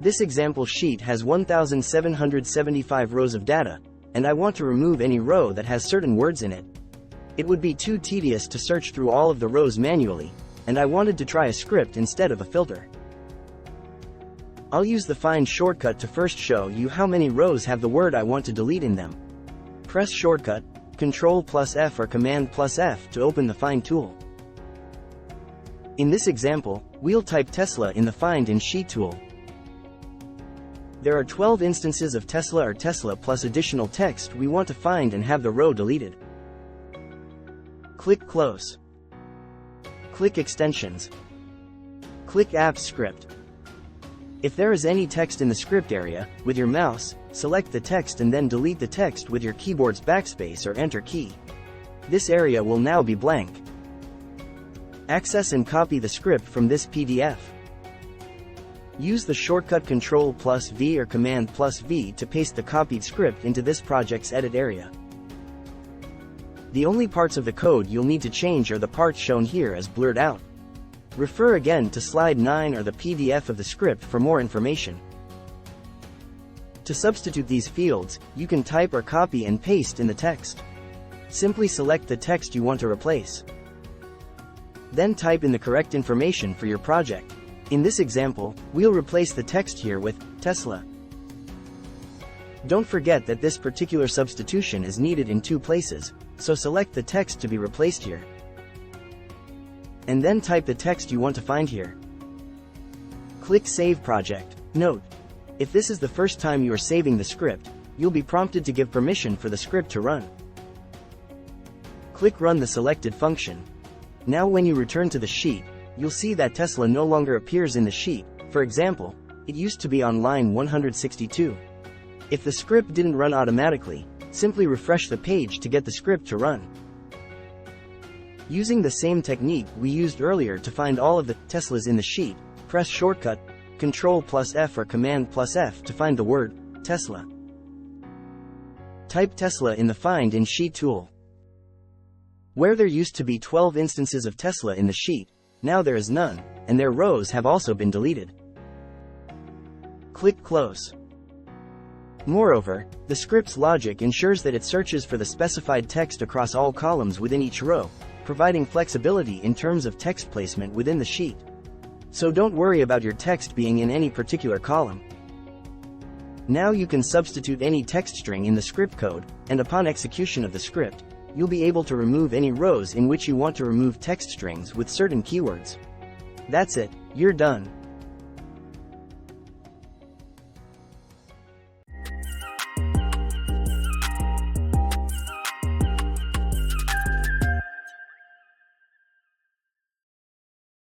This example sheet has 1,775 rows of data, and I want to remove any row that has certain words in it. It would be too tedious to search through all of the rows manually, and I wanted to try a script instead of a filter. I'll use the Find shortcut to first show you how many rows have the word I want to delete in them. Press shortcut, Ctrl+F or Command+F to open the Find tool. In this example, we'll type Tesla in the Find in Sheet tool. There are 12 instances of Tesla or Tesla plus additional text we want to find and have the row deleted. Click Close. Click Extensions. Click Apps Script. If there is any text in the script area, with your mouse, select the text and then delete the text with your keyboard's backspace or Enter key. This area will now be blank. Access and copy the script from this PDF. Use the shortcut Ctrl+V or Command+V to paste the copied script into this project's edit area. The only parts of the code you'll need to change are the parts shown here as blurred out. Refer again to slide 9 or the PDF of the script for more information. To substitute these fields, you can type or copy and paste in the text. Simply select the text you want to replace. Then type in the correct information for your project. In this example, we'll replace the text here with Tesla. Don't forget that this particular substitution is needed in 2 places, so select the text to be replaced here. And then type the text you want to find here. Click Save Project. Note: if this is the first time you are saving the script, you'll be prompted to give permission for the script to run. Click Run the selected function. Now when you return to the sheet, you'll see that Tesla no longer appears in the sheet. For example, it used to be on line 162. If the script didn't run automatically, simply refresh the page to get the script to run. Using the same technique we used earlier to find all of the Teslas in the sheet, press shortcut Ctrl+F or Command+F to find the word Tesla. Type Tesla in the Find in Sheet tool. Where there used to be 12 instances of Tesla in the sheet, now there is none, and their rows have also been deleted. Click Close. Moreover, the script's logic ensures that it searches for the specified text across all columns within each row, providing flexibility in terms of text placement within the sheet. So don't worry about your text being in any particular column. Now you can substitute any text string in the script code, and upon execution of the script, you'll be able to remove any rows in which you want to remove text strings with certain keywords. That's it, you're done.